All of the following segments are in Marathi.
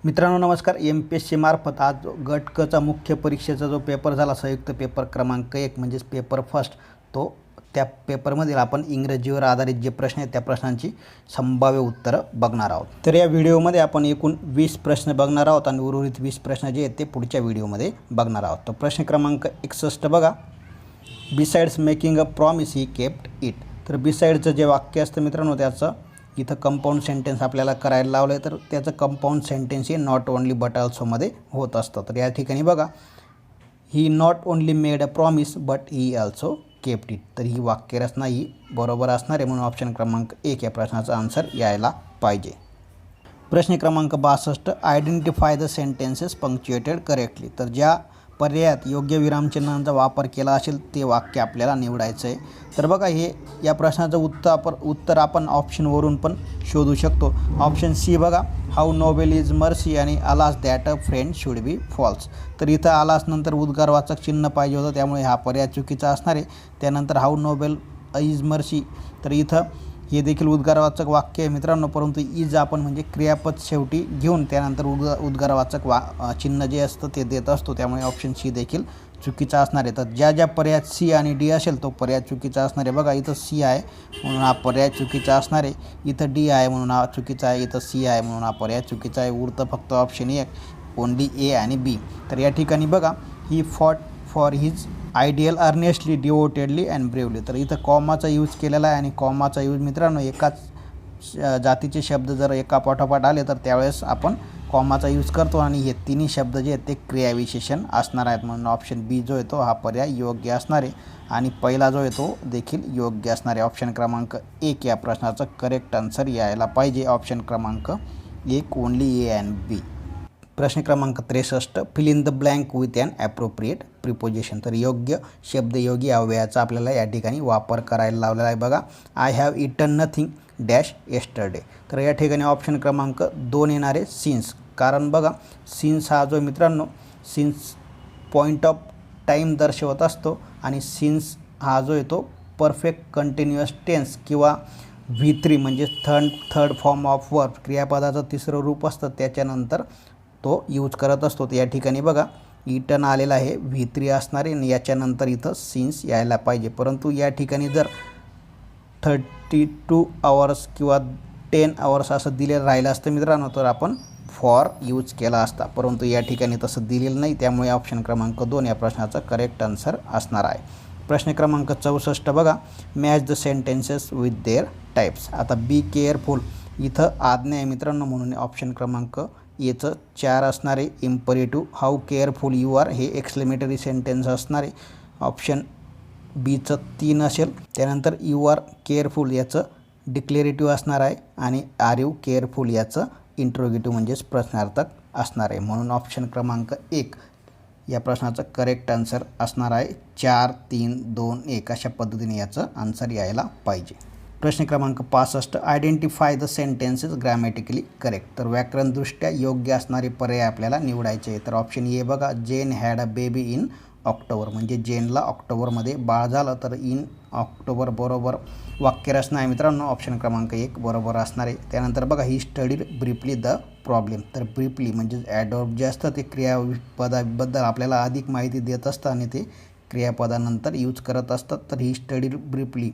मित्रांनो नमस्कार. MPSC मार्फत आज गट क चा मुख्य परीक्षेचा जो पेपर झाला संयुक्त पेपर क्रमांक 1 म्हणजेच पेपर फर्स्ट, तो त्या पेपरमधील आपण इंग्रजीवर आधारित जे प्रश्न आहेत त्या प्रश्नांची संभाव्य उत्तरं बघणार आहोत. तर या व्हिडिओमध्ये आपण एकूण 20 प्रश्न बघणार आहोत आणि उर्वरित 20 प्रश्न जे आहेत ते पुढच्या व्हिडिओमध्ये बघणार आहोत. तर प्रश्न क्रमांक 61 बघा. Besides making a promise he kept it. तर बिसाइडचं जे वाक्य असतं मित्रांनो त्याचं इथं कंपाऊंड सेंटेन्स आपल्याला करायला लावलं आहे, तर त्याचं कंपाऊंड सेंटेन्स हे नॉट ओनली बट ऑल्सोमध्ये होत असतं. तर या ठिकाणी बघा, he not only made a promise but he also kept it. तर ही वाक्यरचना ही बरोबर असणार आहे, म्हणून ऑप्शन क्रमांक 1 या प्रश्नाचा आन्सर यायला पाहिजे. प्रश्न क्रमांक 62. Identify the sentences punctuated correctly. तर ज्या पर्यायात योग्य विरामचिन्हांचा वापर केला असेल ते वाक्य आपल्याला निवडायचं आहे. तर बघा, हे या प्रश्नाचं उत्तर आपण ऑप्शनवरून पण शोधू शकतो. ऑप्शन सी बघा, हाऊ नोबेल इज मर्सी आणि alas that a friend should be false. तर इथं अलास नंतर उद्गारवाचक चिन्ह पाहिजे होतं, त्यामुळे हा पर्याय चुकीचा असणार आहे. त्यानंतर हाऊ नोबेल इज मर्सी, तर इथं हे देखील उद्गारवाचक वाक्य आहे मित्रांनो, परंतु इज आपण म्हणजे क्रियापद शेवटी घेऊन त्यानंतर उद्गारवाचक चिन्ह जे असतं ते देत असतो, त्यामुळे ऑप्शन सी देखील चुकीचा असणार आहे. तर ज्या ज्या पर्यायात सी आणि डी असेल तो पर्याय चुकीचा असणार आहे. बघा, इथं सी आहे म्हणून हा पर्याय चुकीचा असणार आहे, इथं डी आहे म्हणून हा चुकीचा आहे, इथं सी आहे म्हणून हा पर्याय चुकीचा आहे. उरतं फक्त ऑप्शन 1 ओनली ए आणि बी. तर या ठिकाणी बघा, he fought for his ideal earnestly devotedly and bravely. तर इथं कॉमाचा यूज केलेला आहे आणि कॉमाचा यूज मित्रांनो एकाच जातीचे शब्द जर एका पाठोपाठ आले तर त्यावेळेस आपण कॉमाचा यूज करतो आणि हे तिन्ही शब्द जे आहेत ते क्रियाविशेषण असणार आहेत, म्हणून ऑप्शन बी जो आहे तो हा पर्याय योग्य असणार आहे आणि पहिला जो आहे तो देखील योग्य असणार आहे. ऑप्शन क्रमांक 1 या प्रश्नाचं करेक्ट आन्सर यायला पाहिजे. ऑप्शन क्रमांक 1 ओनली ए अँड बी. प्रश्न क्रमांक 63. Fill in the blank with an appropriate preposition. तर योग्य शब्दयोगी अव्ययाचा आपल्याला या ठिकाणी वापर करायला लावलेला आहे. बघा, I have eaten nothing dash yesterday. तर या ठिकाणी ऑप्शन क्रमांक 2 येणार आहे सिन्स. कारण बघा, सिन्स हा जो मित्रांनो सिन्स पॉईंट ऑफ टाईम दर्शवत असतो आणि सिन्स हा जो आहे तो परफेक्ट कंटिन्युअस टेन्स किंवा V3 म्हणजे थर्ड फॉर्म ऑफ वर्ब क्रियापदाचं तिसरं रूप असतं त्याच्यानंतर तो यूज करत असतो. तर या ठिकाणी बघा, इटन आलेला आहे V3 असणार आहे आणि याच्यानंतर इथं सिन्स यायला पाहिजे, परंतु या ठिकाणी जर 32 आवर्स किंवा 10 आवर्स असं दिलेलं राहिलं असतं मित्रांनो तर आपण फॉर यूज केला असता, परंतु या ठिकाणी तसं दिलेलं नाही, त्यामुळे ऑप्शन क्रमांक 2 या प्रश्नाचा करेक्ट आन्सर असणार आहे. प्रश्न क्रमांक 64 बघा, match the sentences with their types. आता बी केअरफुल इथं आज्ञा आहे मित्रांनो, म्हणून ऑप्शन क्रमांक याचं 4 असणार आहे. Imperative how careful you are हे एक्सक्लेमेटरी सेंटेन्स असणार आहे, ऑप्शन बीचं 3 असेल. त्यानंतर यू आर केअरफुल याचं डिक्लेरेटिव्ह असणार आहे आणि आर यू केअरफुल याचं इंट्रोगेटिव्ह म्हणजेच प्रश्नार्थक असणार आहे, म्हणून ऑप्शन क्रमांक 1 या प्रश्नाचं करेक्ट आन्सर असणार आहे. 4, 3, 2, 1 अशा पद्धतीने याचं आन्सर यायला पाहिजे. प्रश्न क्रमांक 65. Identify the sentences grammatically correct. तर व्याकरणदृष्ट्या योग्य असणारे पर्याय आपल्याला निवडायचे आहे. तर ऑप्शन ए बघा, Jane had a baby in October म्हणजे जेनला ऑक्टोबरमध्ये बाळ झालं, तर इन ऑक्टोबर बरोबर वाक्यरचना आहे मित्रांनो, ऑप्शन क्रमांक 1 बरोबर असणार आहे. त्यानंतर बघा, he studied briefly the problem. तर ब्रीफली म्हणजे ॲडवर्ब जे असतं ते क्रियापदाबद्दल आपल्याला अधिक माहिती देत असतं आणि ते क्रियापदानंतर यूज करत असतात. तर ही स्टडीड ब्रीफली,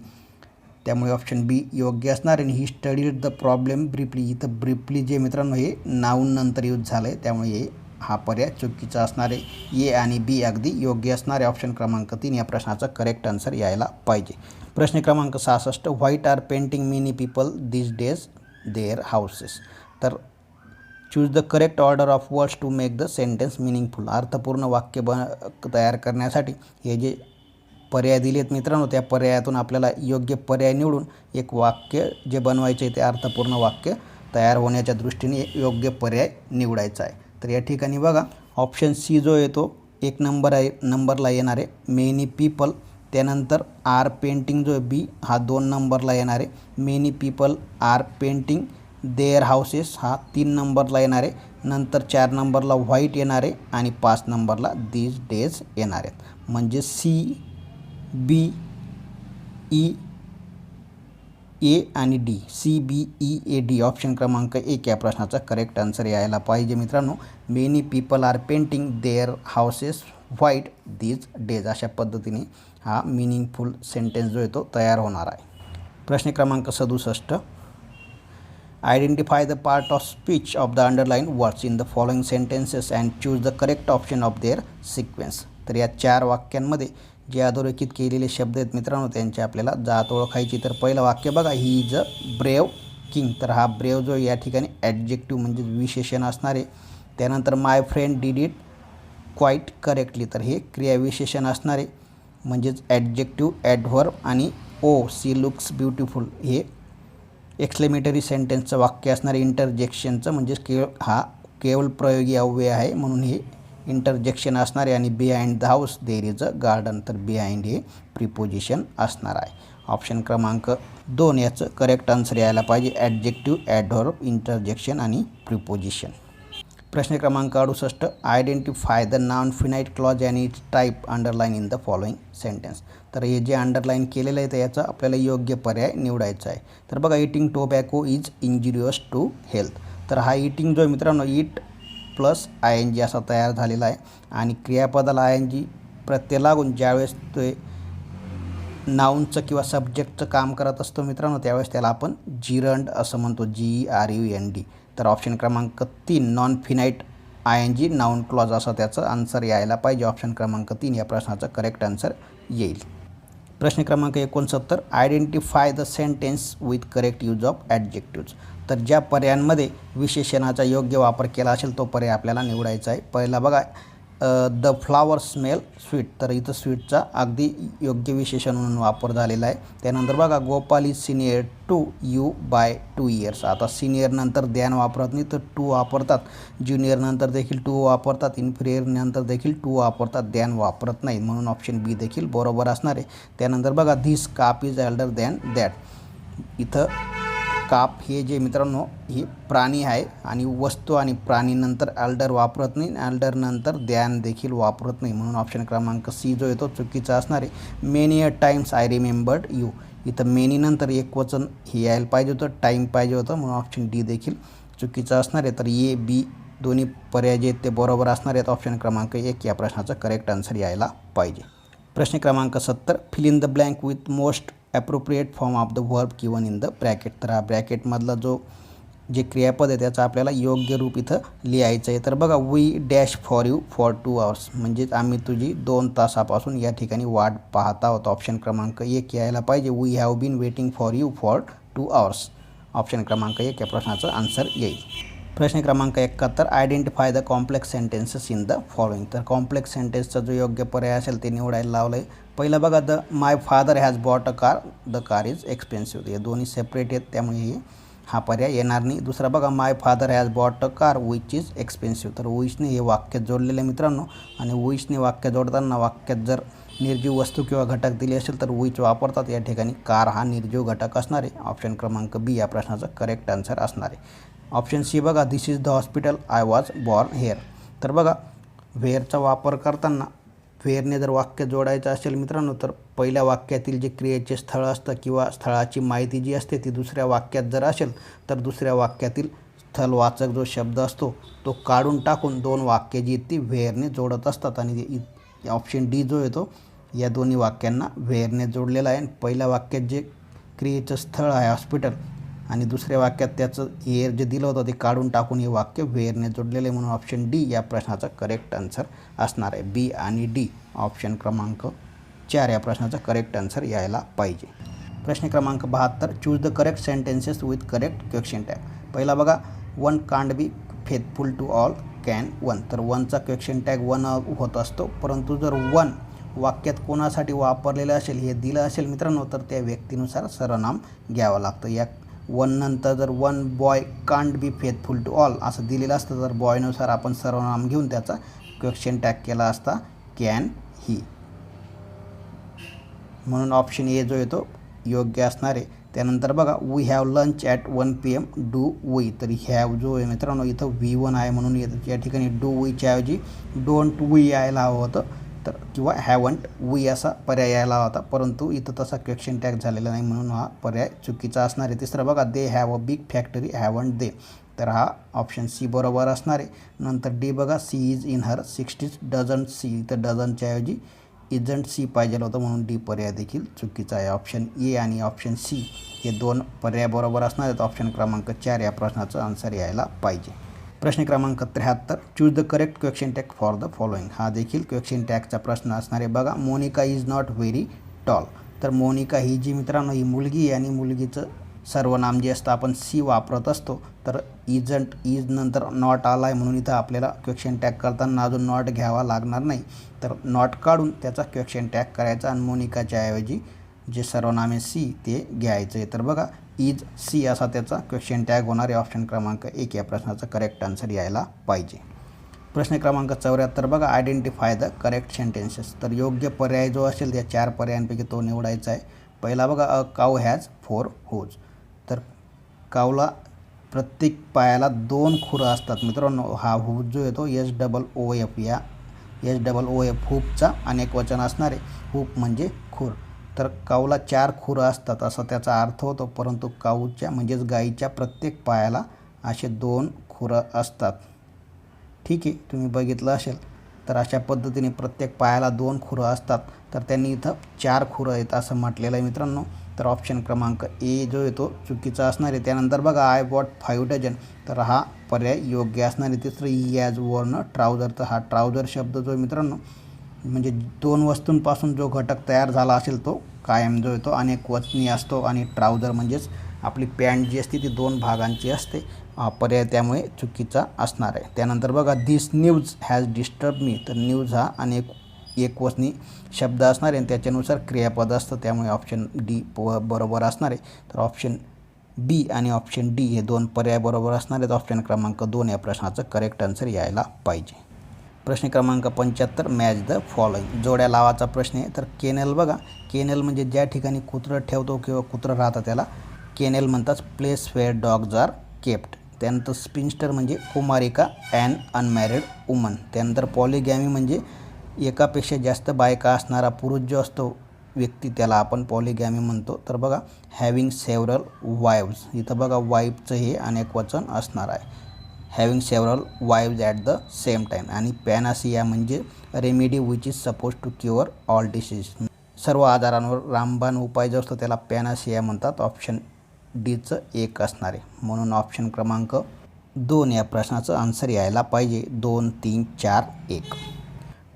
त्यामुळे ऑप्शन बी योग्य असणार आहे. He studied the problem briefly, इथं ब्रीफली जे मित्रांनो हे नाऊन नंतर यूज झालं आहे, त्यामुळे हा पर्याय चुकीचा असणार आहे. ए आणि बी अगदी योग्य असणार आहे. ऑप्शन क्रमांक 3 या प्रश्नाचा करेक्ट आन्सर यायला पाहिजे. प्रश्न क्रमांक 66. White are painting many people this days their houses. तर choose the correct order of words to make the sentence meaningful. अर्थपूर्ण वाक्य तयार करण्यासाठी हे जे पर्याय दिलेत मित्रांनो त्या पर्यायातून आपल्याला योग्य पर्याय निवडून एक वाक्य जे बनवायचे ते अर्थपूर्ण वाक्य तयार होण्याच्या दृष्टीने योग्य पर्याय निवडायचा आहे. तर या ठिकाणी बघा, ऑप्शन सी जो आहे तो 1 नंबरला येणार आहे, मेनी पीपल. त्यानंतर आर पेंटिंग जो आहे बी हा 2 नंबरला येणार आहे, many people are painting their houses हा 3 नंबरला येणार आहे. नंतर 4 नंबरला व्हाईट येणार आहे आणि 5 नंबरला दीज डेज येणार आहेत. म्हणजे सी, बी, ई, ए आणि डी, CBEAD ऑप्शन क्रमांक 1 या प्रश्नाचा करेक्ट आन्सर यायला पाहिजे मित्रांनो. Many people are painting their houses white these days, अशा पद्धतीने हा मिनिंगफुल सेंटेन्स जो आहे तो तयार होणार आहे. प्रश्न क्रमांक 67, identify the part of speech of the underline words in the following sentences and choose the correct option of their sequence. तर या 4 वाक्यांमध्ये जे अधोरेखित केलेले शब्द आहेत मित्रांनो त्यांची आपल्याला जात ओळखायची. तर पहिलं वाक्य बघा, he is a brave king. तर हा ब्रेव जो या ठिकाणी ॲडजेक्टिव्ह म्हणजे विशेषण असणार आहे. त्यानंतर my friend did it quite correctly, तर हे क्रियाविशेषण असणार आहे म्हणजेच ॲडजेक्टिव्ह, ॲडव्हर्ब आणि सी लुक्स ब्युटिफुल हे एक्सक्लेमेटरी सेंटेन्सचं वाक्य असणार आहे. इंटरजेक्शनचं म्हणजेच केवळ प्रयोगी अव्यय आहे म्हणून हे इंटरजेक्शन असणार आहे. आणि behind the house there is a garden, तर बिहाइंड हे प्रिपोजिशन असणार आहे. ऑप्शन क्रमांक 2 याचं करेक्ट आन्सर यायला पाहिजे, ॲडजेक्टिव्ह, ॲडव्हर्ब, इंटरजेक्शन आणि प्रिपोजिशन. प्रश्न क्रमांक 68, identify the non finite clause and its type underline in the following sentence. तर हे जे अंडरलाईन केलेलं आहे तर याचा आपल्याला योग्य पर्याय निवडायचा आहे. तर बघा, eating tobacco is injurious to health. तर हा इटिंग जो आहे मित्रांनो इट प्लस ING असा तयार झालेला आहे आणि क्रियापदाला ING प्रत्यय लागून ज्यावेळेस ते नाऊनचं किंवा सब्जेक्टचं काम करत असतो मित्रांनो त्यावेळेस त्याला आपण जिरंड असं म्हणतो, GERUND. तर ऑप्शन क्रमांक 3 नॉन फिनाईट ING नाऊन क्लॉज असा त्याचं आन्सर यायला पाहिजे. ऑप्शन क्रमांक 3 या प्रश्नाचं करेक्ट आन्सर येईल. प्रश्न क्रमांक 69, identify the sentence with correct use of adjectives. तर ज्या पर्यायांमध्ये विशेषणाचा योग्य वापर केला असेल तो पर्याय आपल्याला निवडायचा आहे. पहिला बघा, द फ्लावर स्मेल स्वीट. तर इथं स्वीटचा अगदी योग्य विशेषण म्हणून वापर झालेला आहे. त्यानंतर बघा, Gopal is senior to you by 2 years. आता सिनियर नंतर द्यान वापरत नाही तर टू वापरतात, ज्युनियर नंतर देखील टू वापरतात, इन्फिरियर नंतर देखील टू वापरतात, द्यान वापरत नाही म्हणून ऑप्शन बी देखील बरोबर असणार आहे. त्यानंतर बघा, धिस काप इज एल्डर दॅन दॅट. इथं काप हे जे मित्रांनो ही प्राणी आहे आणि वस्तू आणि प्राणीनंतर अल्डर वापरत नाही, अल्डर नंतर द्यान देखील वापरत नाही म्हणून ऑप्शन क्रमांक C जो आहे तो चुकीचा असणार आहे. Many a times I remembered you. इथं मेनी नंतर एक वचन हे यायला पाहिजे होतं, टाईम पाहिजे होतं म्हणून ऑप्शन D देखील चुकीचा असणार आहे. तर A, B दोन्ही पर्याय जे आहेत ते बरोबर असणार आहेत. ऑप्शन क्रमांक 1 या प्रश्नाचं करेक्ट आन्सर यायला पाहिजे. प्रश्न क्रमांक 70, fill in the blank with most appropriate form of the verb given in the bracket. तर हा ब्रॅकेटमधला जे क्रियापद आहे त्याचं आपल्याला योग्य रूप इथं लिहायचं आहे. तर बघा, we dash for you for 2 hours, म्हणजेच आम्ही तुझी 2 तासापासून या ठिकाणी वाट पाहत आहोत. ऑप्शन क्रमांक 1 यायला पाहिजे, we have been waiting for you for 2 hours. ऑप्शन क्रमांक 1 या प्रश्नाचं आन्सर येईल. प्रश्न क्रमांक 71, identify the complex sentences in the following. तर कॉम्प्लेक्स सेंटेन्सचा जो योग्य पर्याय असेल ते निवडायला लावलं आहे. पहिलं बघा, the my father has bought a car, the car is expensive. हे दोन्ही सेपरेट आहेत त्यामुळे हा पर्याय येणार नाही. दुसरा बघा, my father has bought a car which is expensive. तर विचने हे वाक्य जोडलेलं आहे मित्रांनो आणि विचने वाक्य जोडताना वाक्यात जर निर्जीव वस्तू किंवा घटक दिले असेल तर विच वापरतात. या ठिकाणी कार हा निर्जीव घटक असणार आहे. ऑप्शन क्रमांक B या प्रश्नाचं करेक्ट आन्सर असणार आहे. ऑप्शन C बघा, this is the hospital I was born here. तर बघा, व्हेअरचा वापर करताना व्हेअरने जर वाक्य जोडायचं असेल मित्रांनो तर पहिल्या वाक्यातील जे क्रियेचे स्थळ असतं किंवा स्थळाची माहिती जी असते ती दुसऱ्या वाक्यात जर असेल तर दुसऱ्या वाक्यातील स्थलवाचक जो शब्द असतो तो काढून टाकून 2 वाक्य जी ती व्हेअरने जोडत असतात. आणि ऑप्शन D जो येतो या दोन्ही वाक्यांना व्हेअरने जोडलेला आहे. पहिल्या वाक्यात जे क्रियेचं स्थळ आहे हॉस्पिटल आणि दुसऱ्या वाक्यात त्याचं हेअर जे दिलं होतं ते काढून टाकून हे वाक्य व्हेअरने जोडलेले म्हणून ऑप्शन D या प्रश्नाचा करेक्ट आन्सर असणार आहे. B आणि D ऑप्शन क्रमांक 4 या प्रश्नाचा करेक्ट आन्सर यायला पाहिजे. प्रश्न क्रमांक 72, choose the correct sentences with correct question tag. पहिला बघा, one can't be faithful to all can one. तर वनचा क्वेश्चन टॅग वन होत असतो, परंतु जर वन वाक्यात कोणासाठी वापरलेलं असेल हे दिलं असेल मित्रांनो तर त्या व्यक्तीनुसार सर्वनाम घ्यावं लागतं. या वन नंतर जर one boy can't be faithful to all असं दिलेलं असतं तर बॉयनुसार आपण सर्वनाम घेऊन त्याचा क्वेश्चन टॅग केला असता कॅन ही, म्हणून ऑप्शन A जो येतो योग्य असणार आहे. त्यानंतर बघा, we have lunch at 1 PM do we. तर हॅव जो आहे मित्रांनो इथं V1 आहे म्हणून या ठिकाणी डू वीच्या ऐवजी डोंट वी यायला हवं होतं. तर किंवा हॅवंट वी असा पर्याय यायला होता, परंतु इथं तसा क्वेश्चन टॅग झालेला नाही म्हणून हा पर्याय चुकीचा असणार आहे. तिसरं बघा, they have a big factory, haven't they, तर हा ऑप्शन सी बरोबर असणार आहे. नंतर डी बघा, she is in her 60s doesn't she, तर डझनच्या ऐवजी इजंट सी पाहिजे होतं म्हणून डी पर्याय देखील चुकीचा आहे. ऑप्शन ए आणि ऑप्शन सी हे दोन पर्याय बरोबर असणार आहेत. ऑप्शन क्रमांक 4 या प्रश्नाचं आन्सर यायला पाहिजे. प्रश्न क्रमांक 73, choose the correct question tag for the following, हा देखील क्वेश्चन टॅगचा प्रश्न असणार आहे. बघा, Monica is not very tall, तर मोनिका ही जी मित्रांनो ही मुलगी आहे आणि मुलगीचं सर्वनाम जे असतं आपण सी वापरत असतो, तर इजंट इज नंतर नॉट आला आहे म्हणून इथं आपल्याला क्वेश्चन टॅग करताना अजून नॉट घ्यावा लागणार नाही, तर नॉट काढून त्याचा क्वेश्चन टॅग करायचा आणि मोनिकाच्या ऐवजी जे सर्वनाम आहे सी ते घ्यायचं आहे. तर बघा, इज सी असा त्याचा क्वेश्चन टॅग होणार आहे. ऑप्शन क्रमांक 1 या प्रश्नाचा करेक्ट आन्सर यायला पाहिजे. प्रश्न क्रमांक 74 बघा, आयडेंटिफाय द करेक्ट सेंटेन्सेस, तर योग्य पर्याय जो असेल त्या 4 पर्यायांपैकी तो निवडायचा आहे. पहिला बघा, अ काऊ हॅज 4 हूज, तर काऊला प्रत्येक पायाला 2 खुरं असतात मित्रांनो. हा हूज जो येतो SOOF, या SOOF हूपचा अनेक वचन असणार आहे. हूप म्हणजे खूर, तर काऊला 4 खुरं असतात असा त्याचा अर्थ होतो, परंतु काऊच्या म्हणजेच गाईच्या प्रत्येक पायाला असे 2 खुरं असतात. ठीक आहे, तुम्ही बघितलं असेल, तर अशा पद्धतीने प्रत्येक पायाला 2 खुरं असतात, तर त्यांनी इथं 4 खुरं आहेत असं म्हटलेलं आहे मित्रांनो. तर ऑप्शन क्रमांक ए जो येतो चुकीचा असणार आहे. त्यानंतर बघा, आय बॉट 5 डझन, तर हा पर्याय योग्य असणार आहे. तिसरं, ही ॲज वॉर्न ट्राउझर, तर हा ट्राउझर शब्द जो मित्रांनो म्हणजे 2 वस्तूंपासून जो घटक तयार झाला असेल तो कायम जो येतो अनेक वचनी असतो, आणि ट्राउझर म्हणजेच आपली पॅन्ट जी असते ती 2 भागांची असते. हा पर्याय त्यामुळे चुकीचा असणार आहे. त्यानंतर बघा, दिस न्यूज हॅज डिस्टर्ब मी, तर न्यूज हा एकवचनी शब्द असणार आहे आणि त्याच्यानुसार क्रियापद असतं, त्यामुळे ऑप्शन डी बरोबर असणार आहे. तर ऑप्शन बी आणि ऑप्शन डी हे 2 पर्याय बरोबर असणार आहेत. ऑप्शन क्रमांक 2 या प्रश्नाचं करेक्ट आन्सर यायला पाहिजे. प्रश्न क्रमांक 75, मॅच द फॉलोइंग, जोड्या लावाचा प्रश्न आहे. तर केनेल बघा, केनेल म्हणजे ज्या ठिकाणी कुत्रं ठेवतो किंवा कुत्रं राहतं त्याला केनेल म्हणतात. Place where dogs are kept. त्यानंतर स्पिन्स्टर म्हणजे कुमारिका, ॲन अनमॅरिड वुमन. त्यानंतर पॉलिगॅमी म्हणजे एकापेक्षा जास्त बायका असणारा पुरुष जो असतो व्यक्ती, त्याला आपण पॉलिगॅमी म्हणतो. तर बघा, हॅविंग सेव्हरल वाईव्ज, इथं बघा वाईफचं हे अनेक वचन असणार आहे. Having several wives at the same time. आणि पॅनासिया म्हणजे remedy which is suppose to cure all disease, सर्व आजारांवर रामबाण उपाय जो असतो त्याला पॅनासिया म्हणतात. ऑप्शन डीचं 1 असणार आहे, म्हणून ऑप्शन क्रमांक 2 या प्रश्नाचं आन्सर यायला पाहिजे. 2, 3, 4, 1.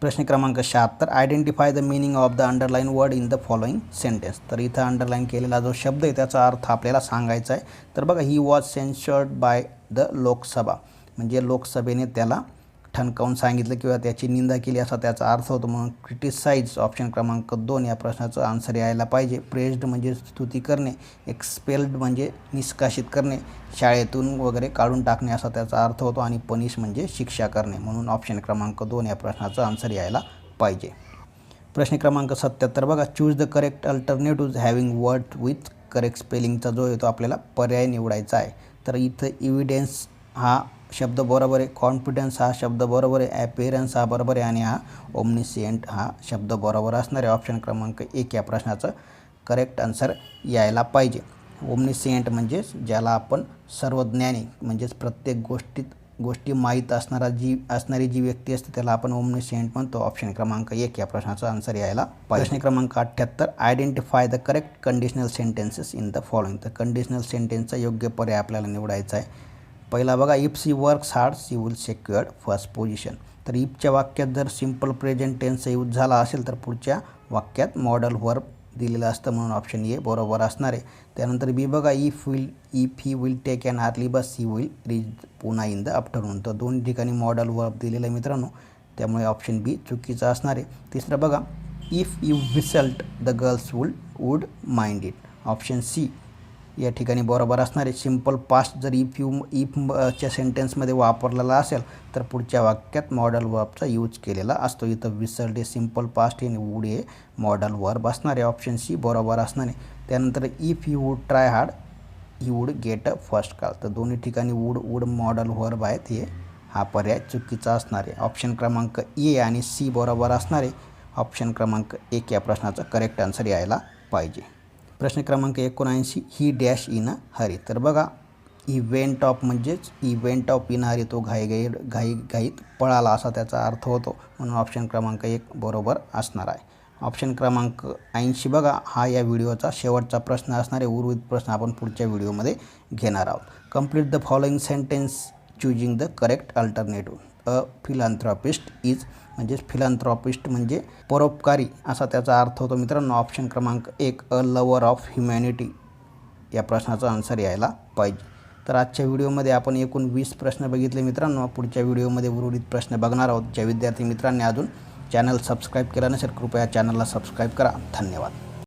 प्रश्न क्रमांक 76, identify the meaning of the underline word in the following sentence, तर इथं अंडरलाईन केलेला जो शब्द आहे त्याचा अर्थ आपल्याला सांगायचा आहे. तर बघा, he was censured by the Lok Sabha, म्हणजे लोकसभेने त्याला ठणकावून सांगितलं किंवा त्याची निंदा केली असा त्याचा अर्थ होतो, म्हणून क्रिटिसाइज ऑप्शन क्रमांक 2 या प्रश्नाचं आन्सर यायला पाहिजे. प्रेज्ड म्हणजे स्तुती करणे, एक्सपेल्ड म्हणजे निष्कासित करणे, शाळेतून वगैरे काढून टाकणे असा त्याचा अर्थ होतो, आणि पनिश म्हणजे शिक्षा करणे, म्हणून ऑप्शन क्रमांक 2 या प्रश्नाचं आन्सर यायला पाहिजे. प्रश्न क्रमांक 77 बघा, choose the correct alternative having word with correct स्पेलिंगचा जो येतो आपल्याला पर्याय निवडायचा आहे. तर इथं इव्हिडेन्स हा शब्द बरोबर आहे, कॉन्फिडन्स हा शब्द बरोबर आहे, ॲपिअरन्स हा बरोबर आहे, आणि हा ओमनिसिएंट हा शब्द बरोबर असणार आहे. ऑप्शन क्रमांक 1 या प्रश्नाचं करेक्ट आन्सर यायला पाहिजे. ओमनिसिएंट म्हणजेच ज्याला आपण सर्वज्ञानी, म्हणजेच प्रत्येक गोष्टी माहीत असणारी जी व्यक्ती असते त्याला आपण ओमनिसिएंट म्हणतो. ऑप्शन क्रमांक 1 या प्रश्नाचा आन्सर यायला पाहिजे. प्रश्न क्रमांक 78, identify the correct conditional sentences in the following, तर कंडिशनल सेंटेन्सचा योग्य पर्याय आपल्याला निवडायचा आहे. पहिला बघा, if she works hard she will secured first position, तर इफच्या वाक्यात जर सिम्पल प्रेझेंट टेन्स यूज झाला असेल तर पुढच्या वाक्यात मॉडल वर्ब दिलेलं असतं, म्हणून ऑप्शन ए बरोबर असणार आहे. त्यानंतर बी बघा, if he will take an early bus he will reach पुन्हा इन द आफ्टरनून, तर 2 ठिकाणी मॉडल वर्ब दिलेलं आहे मित्रांनो, त्यामुळे ऑप्शन बी चुकीचं असणार आहे. तिसरं बघा, if you whistled the girls would mind it, option C या ठिकाणी बरोबर असणार आहे. सिम्पल पास्ट जर इफच्या सेंटेन्समध्ये वापरलेला असेल तर पुढच्या वाक्यात मॉडल वर्बचा यूज केलेला असतो. इथं विसल्ट हे सिम्पल पास्ट आहे आणि वूड हे मॉडल वर्ब असणार आहे. ऑप्शन सी बरोबर असणार आहे. त्यानंतर if you would try hard you would get a first call, तर दोन्ही ठिकाणी वूड मॉडल वर्ब आहेत, हे हा पर्याय चुकीचा असणार आहे. ऑप्शन क्रमांक ए आणि सी बरोबर असणार आहे. ऑप्शन क्रमांक 1 या प्रश्नाचा करेक्ट आन्सर यायला पाहिजे. प्रश्न क्रमांक 79 ही डॅश इन अ हरी. तर बघा इव्हेंट ऑफ म्हणजेच इव्हेंट ऑफ इन हरी, तो घाईत पळाला असा त्याचा अर्थ होतो, म्हणून ऑप्शन क्रमांक 1 बरोबर असणार आहे. ऑप्शन क्रमांक 80 बघा हा या व्हिडिओचा शेवटचा प्रश्न असणार आहे. उर्वरित प्रश्न आपण पुढच्या व्हिडिओमध्ये घेणार आहोत. Complete the following sentence choosing the correct alternative. A philanthropist is म्हणजेच फिलॅन्थ्रॉपिस्ट म्हणजे परोपकारी असा त्याचा अर्थ होतो मित्रांनो. ऑप्शन क्रमांक 1 अ लवर ऑफ ह्युमॅनिटी या प्रश्नाचा आन्सर यायला पाहिजे. तर आजच्या व्हिडिओमध्ये आपण एकूण 20 प्रश्न बघितले मित्रांनो. पुढच्या व्हिडिओमध्ये उर्वरित प्रश्न बघणार आहोत. ज्या विद्यार्थी मित्रांनी अजून चॅनल सबस्क्राईब केला नसेल कृपया चॅनलला सबस्क्राईब करा. धन्यवाद.